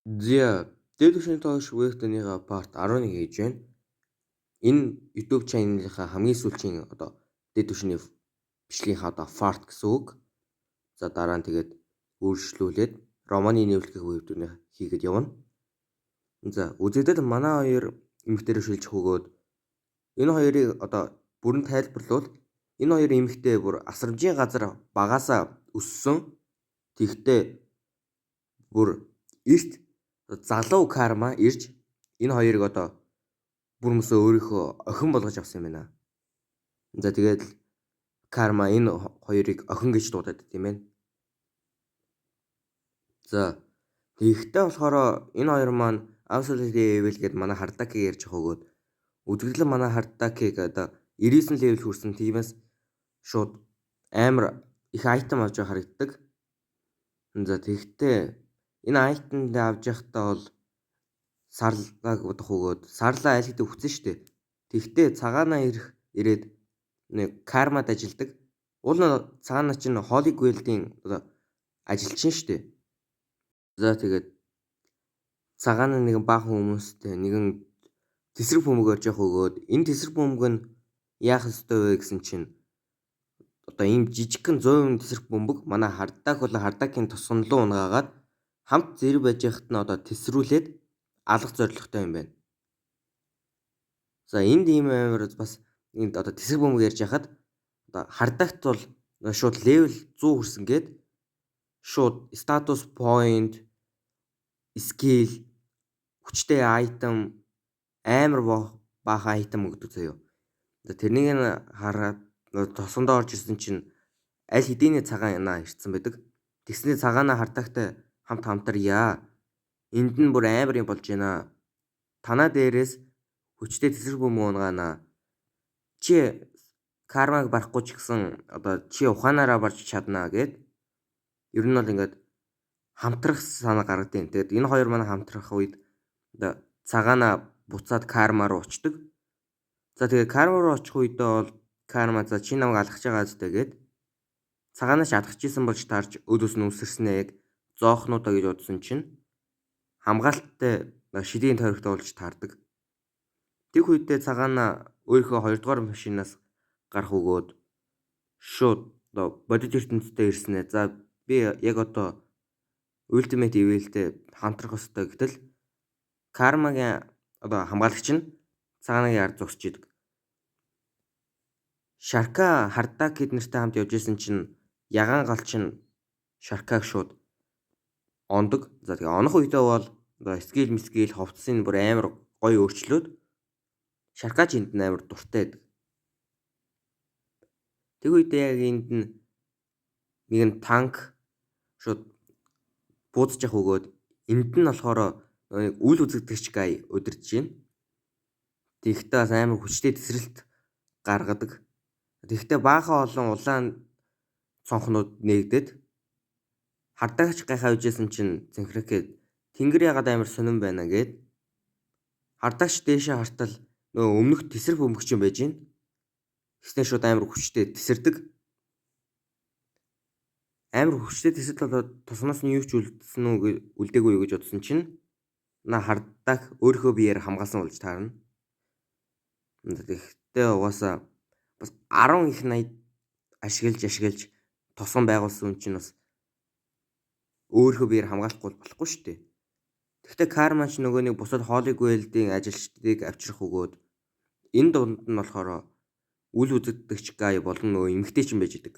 Зя дээд түвшний тоош Вэхтоныга part 11 хийж байна. Энэ YouTube channel-ийнхаа хамгийн сүүлийн дээд түвшний бичлэгийнхаа part гэсэн үг. За дараа нь тэгээд өөрчлүүлээд романы нэвлэхийг үеүднээ хийгээд явна. За үзэгдэд манай хоёр эмэгтэйрээ шилжих өгөөд энэ хоёрыг бүрэн тайлбарлавал энэ хоёр эмэгтэй бүр асрамжийн газар багаасаа өссөн. Тэгтээ бүр эрт залуу карма ирж энэ хоёрыг бүр мөсөө өөрийнхөө охин болгож авсан юм байна. За тэгээд карма энэ хоёрыг охин гэж дуудаад тийм байна. За тэгэхдээ болохоор энэ хоёр маань absolutely evil гэдээ манай Хардакиг ярьж өгөөд үзэгдлэн манай Хардакиг 99 level хүрсэн тиймээс шууд амар их item авч харагддаг. За тэгэхдээ энэ item дээр авч явахдаа бол сарлаг удах өгөөд сарлаа аль хэдийн хүчсэн шүү дээ. Тэгтээ цагаанаа ирээд нэг кармад ажилдаг. Уул нь цагаанаа чинь Holy Grail-ийн ажилчин шүү дээ. За тэгээд цагаанаа нэгэн баахан хүмүүстэй нэгэн тесрэг бөмбөг орж явах өгөөд энэ тесрэг бөмбөг нь яах ёстой вэ гэсэн чинь ийм жижигхэн 100% тесрэг бөмбөг манай Хардак болон Хардакийн тусган руу унгаагаад хамт зэрэг байж яхад нь тесрүүлээд алах зорилготой юм байна. За энд ийм амар бас энд тесрэг бөмбөг ярьж яхад Хардакт бол шууд level 100 хүрсэн гээд шууд status point skill хүчтэй item амар баахан item өгдөг заяа. За тэрнийг нь хараад тосондоо орж ирсэн чинь аль хэдийн цагаанаа ирсэн байдаг. Тэгснээр цагаанаа Хардактай хамтарья. Энд нь бүр амар юм болж байна. Танаа дээрээс хүчтэй тесрэг бөмбөг унгаана. Чи кармаг барахгүй ч гэсэн чи ухаанаараа барж чаднаа гэд. Ер нь бол ингээд хамтрах санаа гаргадیں۔ Тэгээд энэ хоёр манай хамтрах үед цагаанаа буцаад карма руу очдөг. За тэгээд карма руу очих үедээ бол карма за чи намайг алгах гэж байгаа зү тэгээд цагаанаа шатгахжсэн болж таарч өдөөс нь үсэрснээ яг зоохнуудаа гэж бодсон чинь хамгаалттай шилийн тойрогтой болж таардаг. Тэг үедээ цагаанаа өөрийнхөө 2 дугаар машинаас гарах өгөөд шууд бодит ертөнцтэй ирснэ. За би яг Ultimate Evil-тэй хамтрах ёстой гэтэл кармагийн хамгаалагч нь цагаанагийн ард зогсож идэг. Шарка Хардак эднэртэй хамт явж исэн чинь ягаан галч нь Шаркаг шууд ондог. За тэгээ онох үедээ бол скил ховцсын бүр амар гоё өөрчлөөд Шаркач энд амар дуртай байдаг. Тэг үедээ яг энд нэгэн танк шууд буудаж явах өгөөд энд нь болохоор үл үзэгдэгч гай удирдах байна. Тэгэхдээ бас амар хүчтэй тесрэлт гаргадаг. Тэгэхдээ баахан олон улаан цонхнууд нээгдэд Хардагч гайхаа үжсэн чинь зинхрэхэд тэнгэр ягаад амар сонирн байна гэд Хардагч дээшээ хартал өмнөх тесрэг бөмбөгч юм байж гин. Тэснэ шууд амар хүчтэй тесэрдэг. Амар хүчтэй тесрэлт болоод туснаас нь юу ч үлдээгүй юу гэж бодсон чинь Хардаг өөрийнхөө биеэр хамгаалсан болж таарна. Тэгэхдээ угаасаа бас 10 их 80 ашиглаж тосгон байгуулсан юм чинь бас өөрийнхөө биеэр хамгаалахгүй болохгүй шүү дээ. Тэгэхдээ карма ч нөгөө нэг бусад Holy Grail-ийн ажилчдыг авчрах өгөөд энэ дунд нь болохоор үл үзэгдэгч гай болон нөгөө эмгтэй ч юм байж идэг.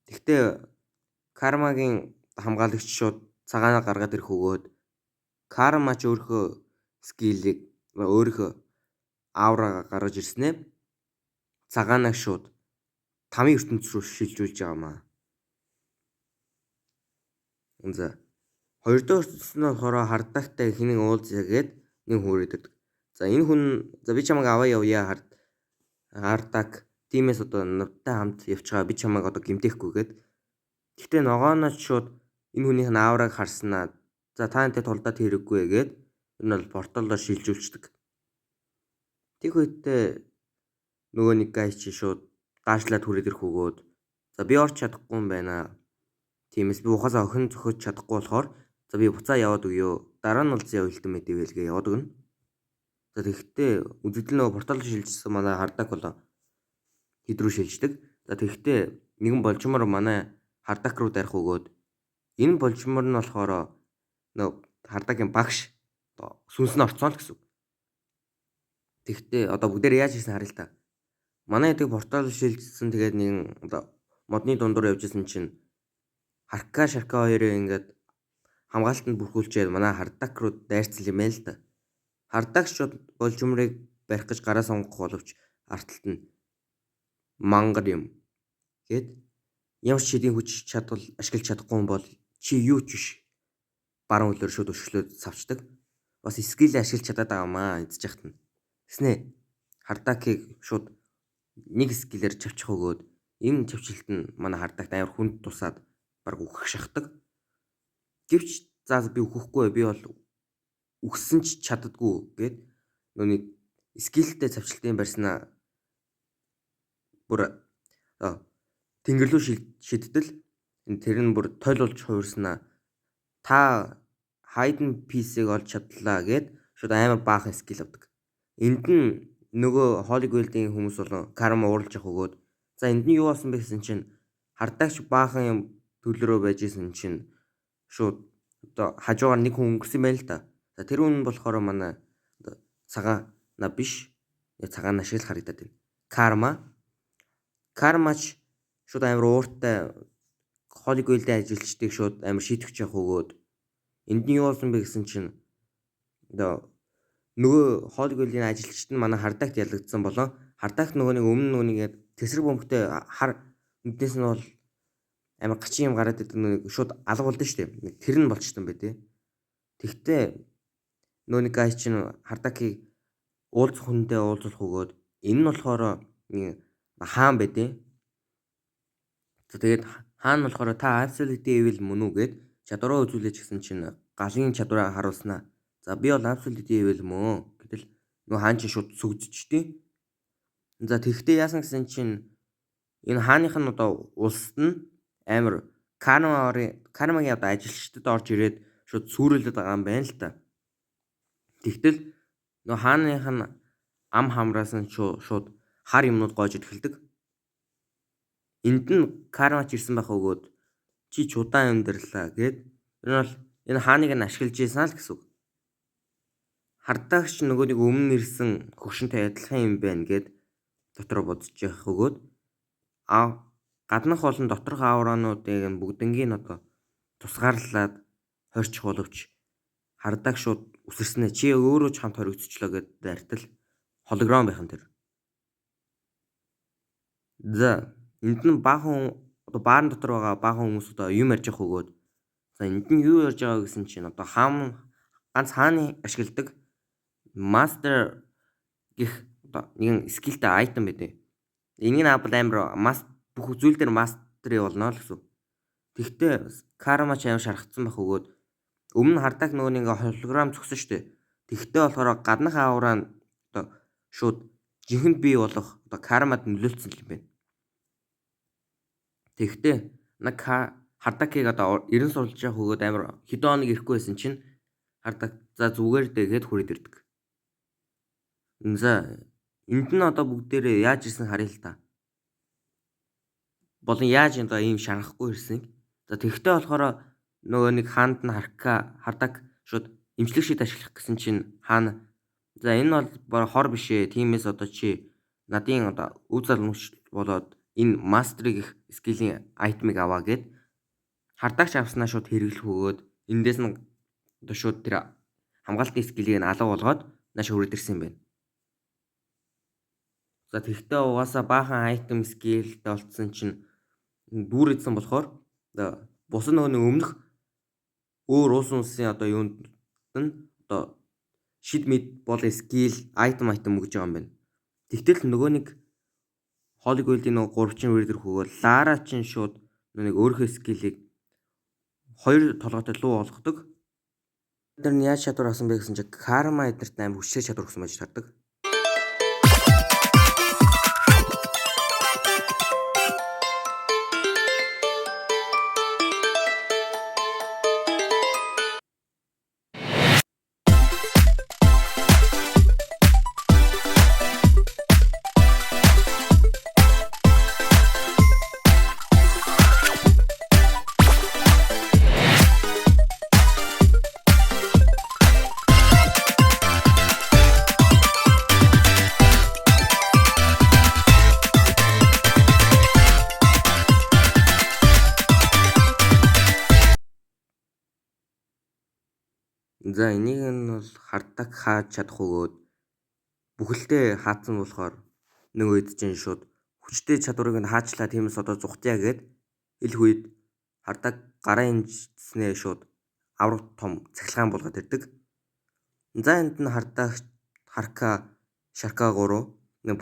Тэгэхдээ кармагийн хамгаалагч шууд цагаанаа гаргаад ирэх өгөөд карма ч өөрийнхөө скиллийг өөрийнхөө аураа гаргаж ирснээр цагаанаа шууд тамийн ертөнц рүү шилжүүлж байгаамаа. За хоёр дахь ертөнцийн болохоор Хардактай хинэн уулзъя гээд нэг хүн ирдэг. За энэ хүн за би чамайг аваа явъя Хардак тиймээс нуттай хамт явчихаа би чамайг гимтэхгүй гээд. Гэхдээ ногооноос шууд энэ хүнийх нь аураг харснаа за та энтэй тулдаад хэрэггүй гээд энэ бол порталдоо шилжүүлчихдэг. Тэг үедээ нөгөө нэг гай чи шууд даашлаад хүрээд ирэх өгөөд за би орч чадахгүй юм байна. Тиймээс би ухаасаа охин зөхөж чадахгүй болохоор за би буцаа яваад өгөө дараа нь бол зяа ultimate ивэлгээ яваад өгнө. За тэгэхдээ үзэгдэл нөгөө портал шилжсэн манай хардак бол хэд рүү шилждэг. За тэгэхдээ нэгэн болжмор манай хардак руу дарих өгөөд энэ болжмор нь болохоор нөгөө хардакийн багш одоо сүнс нь орцсон л гэсэн. Тэгэхдээ одоо бүгдээр яаж хийсэн харъя л та. Манай эдэг портал шилжсэн тэгээд нэгэн одоо модны дундуур явжсэн чинь Харка шарка хоёрыг ингээд хамгаалтанд бүрхүүлчээд манай хардак руу дайрцсан юм байна л да. Хардак шууд болжмрыг барих гэж гараа сонгох боловч арталт нь мангар юм. Гэт ямар ч шидийн хүч чадвал ашиглаж чадахгүй юм бол чи юу ч биш. Баруун хөлөөр шууд өршөлөөд савчдаг. Бас скил ашиглаж чадаад байгаамаа эзэж яхад нь. Тэснэ хардакийг шууд нэг скиллээр чавчих өгөөд энэ чавчилт нь манай хардакт амар хүнд тусаад баг үхэх шахдаг. Гэвч за би үхэхгүй би бол үхсэн ч чаддаггүй гэд нүуний скиллтэй цавчлтын барьснаа бүр тэнгэр рүү шидтэл тэр нь бүр тойл болж хуурснаа та хайден писийг олж чадлаа гэд шууд амар баахан скил авдаг. Энд нь нөгөө Holy Grail-ийн хүмүүс болон карма ууралж явах өгөөд за энд нь юу болсон бэ гэсэн чинь хардагч баахан юм төлрөө байж исэн чинь шууд одоо хажуугаар нэг хүн өнгөрсөн байл та. За тэр хүн болохоор манай цагаана биш. Цагаана шиг л харагдаад байна. Кармач шууд амар ууртай Holy Grail-ийн ажилчдыг шууд амар шийтгэж явах өгөөд энд нь юу болсон бэ гэсэн чинь одоо нөгөө Holy Grail-ийн ажилчид нь манай хардагт ялагдсан болон хардагт нөгөө нэг өмнө нүгнийгээд тэсрэг бөмбөгтэй хар нүднээс нь бол амар гачин юм гараад идэг нэг шууд алга болдсон шүү дээ. Тэр нь болчтой юм бэ тий. Тэгтээ нөгөө нэг гай чинь хардакийг уулзах хүндээ уулзах өгөөд энэ нь болохоор хаан бэ тий. За тэгээд хаан нь болохоор та absolute evil мөн үү гэд чадвараа үзүүлээч гэсэн чинь галын чадвараа харуулснаа. За би бол absolute evil мөн гэтэл нөгөө хаан чинь шууд сүгдчихтий. За тэгтээ яасан гэсэн чинь энэ хааных нь одоо улсад нь амар кармагийн одоо ажилчдад орж ирээд шууд сүрүүлээд байгаа юм байна л та. Тэгтэл нөгөө хааных нь ам хамраас нь шууд хар юмнууд гоож эхэлдэг. Энд нь кармач ирсэн байх өгөөд чи чудаан амьдралаа гэд энэ бол энэ хааныг нь ашиглаж ийсэн л гэсэн үг. Хардагч нөгөө нэг өмнө ирсэн хөгшөнтэй адилхан юм байна гэд дотроо бодож явах өгөөд гаднах болон доторх аураануудыг бүгднгийн одоо тусгаарлаад хорчих боловч хардаг шууд үсэрснэ чи өөрөө ч хамт хоригдчихлоо гэд дайртал холограм байх нь тэр. За энд нь баахан одоо баарын дотор байгаа баахан хүмүүс одоо юм ярьж явах өгөөд за энд нь юу ярьж байгаа гэсэн чинь одоо ганц хааны ашигладаг мастер гэх одоо нэгэн скиллтэй айтем байдэ. Энийг авбал амар бүх зүйл дээр мастери болно л гэсэн. Тэгтээ кармач амар шархацсан байх өгөөд өмнө хардаг нөгөө нэг холограм зөксөн шүү дээ. Тэгтээ болохоор гаднах аураа нь одоо шууд жинхэнэ бий болох одоо кармад нөлөөлсөн юм байна. Тэгтээ нэг хардакийг одоо 90 сурулж явах өгөөд амар хэдэн хоног ирэхгүй байсан чинь хардаг за зүгээр дэгээд хүрээд ирдэг. За энд нь одоо бүгдээрээ яаж ирсэн харъя л та. Болон яаж энэ ийм шарахгүй ирсэн. За тэгтээ болохоор нөгөө нэг хаанд нь хардаг шууд эмчлэг шид ашиглах гэсэн чинь хаана за энэ бол хор биш ээ. Тиймээс одоо чи надын одоо үе залмууч болоод энэ мастерыг их скиллийн айтмыг аваа гэд хардагч авснаа шууд хэрэглэх өгөөд эндээс нь одоо шууд тэр хамгаалтын скиллийг нь алга болгоод нааш хүрээд ирсэн юм байна. За тэгтээ угаасаа баахан айтем скиллтэй болцсон чинь дүүр идсэн болохоор бус нөгөө өмнөх өөр уус унсын одоо юунд нь одоо шид мэд бол скил айтем өгж байгаа юм байна. Тэгтэл нөгөө нэг Holy Grail-ийн нөгөө 3 чин үрдэр хөгөөл Лара чин шууд нэг өөрийнхөө скиллийг 2 толгойтой луу болгодог. Тэр нь яаж чадвар авсан бэ гэсэн чинь карма эдэрт амар хүчтэй чадвар өгсөн байж тардаг. За энийг нь бол харддаг хааж чадах өгөөд бүхэлдээ хаацсан болохоор нэг үед чинь шууд хүчтэй чадварыг нь хаачлаа тиймээс одоо зүхтяа гэд ил үед хардаг гараа инжснээ шууд авраг том цахилгаан болгоод ирдэг. За энд нь хардаг харка шарка 3 нэг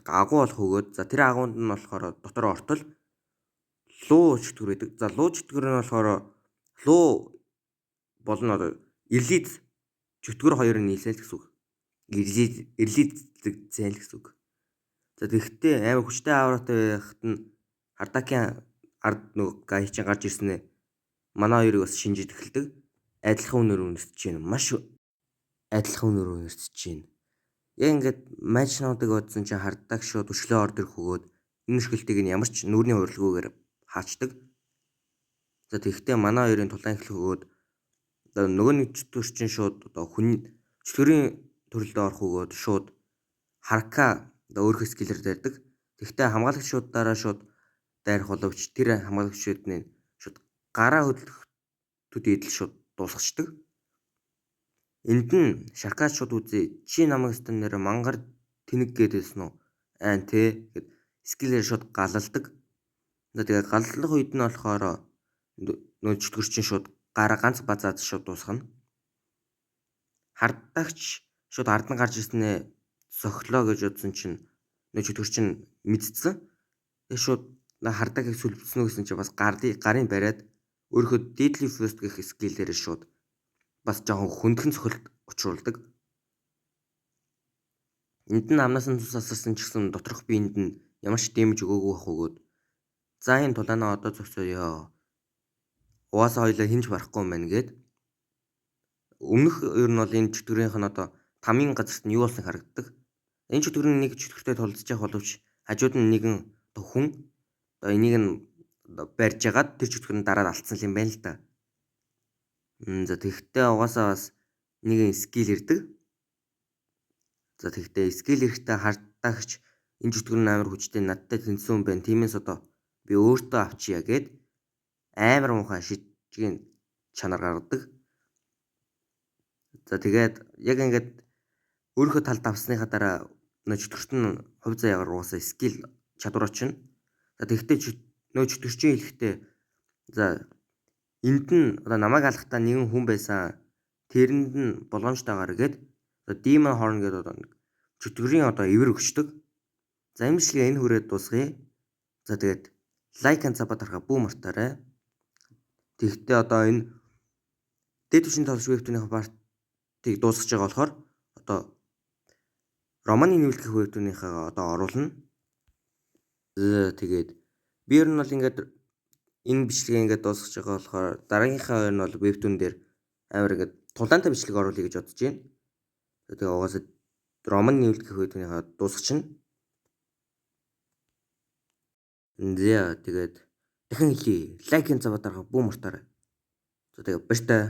агуу болох өгөөд за тэр агуунд нь болохоор дотор ортол луу чөтгөр байдаг. За луу чөтгөр нь болохоор луу болно одоо ирлиз чөтгөр хоёр нь нийлсэн л гэсэн үг. Ирлизлэгдсэн л гэсэн үг. За тэгэхдээ амар хүчтэй авраатай байхад нь хардакийн ард нөгөө гай чинь гарч ирснээр манай хоёрыг бас шинжиж эхэлдэг. Адилхан үнээр үнэрсэж байна. Маш адилхан үнээр үнэрсэж байна. Яг ингээд майчнуудыг бодсон чинь хардаг шууд өшгөлөө орд ирэх өгөөд энэ өшгөлтийг нь ямар ч нүрийн урилгуугаар хаачдаг. За тэгэхдээ манай хоёрын тулаан эхлэх өгөөд одоо нөгөө нэг чөтгөр чинь шууд одоо хүн чөтгөрийн төрөлд орох өгөөд шууд харка одоо өөрхөө скиллэр дайрдаг. Тэгэхдээ хамгаалагчдаараа шууд дайрах боловч тэр хамгаалагчдын шууд гараа хөдлөх төдийд л шууд дуусгачдаг. Энд нь шаркач шууд үзье. Чи намайг стан нэр мангар тэнэг гэдээсэн үү? Айн тэ гэд скиллэр шууд галалдаг. Тэгээ галлах үед нь болохоор нөө чөтгөр чинь шууд гараа ганц базаад шууд дуусгана. Хардагч шууд ард нь гарч ирснээ сохлоо гэж бодсон чинь нөө чөтгөр чинь мэдсэн. Тэгээ шууд хардагийг сүлбэлснэ гэсэн чинь бас гарын бариад өөрийнхөө deadly first гэх скиллээр шууд бас жоохон хүндхэн цохилт учруулдаг. Энд нь амнаас нь цус асарсан ч гэсэн доторх биед нь ямар ч дэмж өгөөгүй байх өгөөд за энэ тулаанаа одоо зогсооё. Угаасаа хоёлаа хинж барахгүй юм байна гэд өмнөх ер нь бол энэ чөтгөрийнх нь одоо тамийн газарт нь юу болсныг харагддаг. Энэ чөтгөрийн нэг чөтгөртэй толцож явах боловч хажууд нь нэгэн хүн одоо энийг нь барьж ягаад тэр чөтгөр нь дараад алдсан юм байна л да. За тэгэхдээ угаасаа бас нэгэн скил ирдэг. За тэгэхдээ скил ирэхдээ хардагч энэ чөтгөр нь амар хүчтэй надтай тэнцсэн юм байна. Тиймээс одоо би өөртөө авчия гэд амар муухай шижгийн чанар гаргадаг. За тэгээд яг ингээд өөрийнхөө талд авсныхаа дараа нөө чөтгөрт нь хувь заяагаар уусаа скил чадвар очно. За тэгэхдээ нөө чөтгөрчин хэлэхдээ за энд нь одоо намайг алахтаа нэгэн хүн байсан. Тэрэнд нь боломжтойгоор гээд Demon Horn гэдэг одоо чөтгөрийн одоо эвэр өгчдөг. За имжлэгээ энэ хүрээд дуусгая. За тэгээд лайк and саб дарахаа бүү мартаарай. Тэгэхдээ одоо энэ дэд түвшин тоглож вебтүүнийхээ партийг дуусгаж байгаа болохоор одоо романы нэвлэгдэх вебтүүнийхээ одоо оруулна. Тэгээд би ер нь бол ингээд энэ бичлэгээ ингээд дуусгаж байгаа болохоор дараагийнхаа хоёр нь бол вебтүүн дээр амар ингээд тулаантай бичлэг оруулъя гэж бодож байна. Тэгээ угаасаа роман нэвлэгдэх вебтүүнийхээ дуусгачихна. Тэгээд дахин хэлье. Лайк and саб дарахаа бүү мартаарай. За тэгээ баяр таа.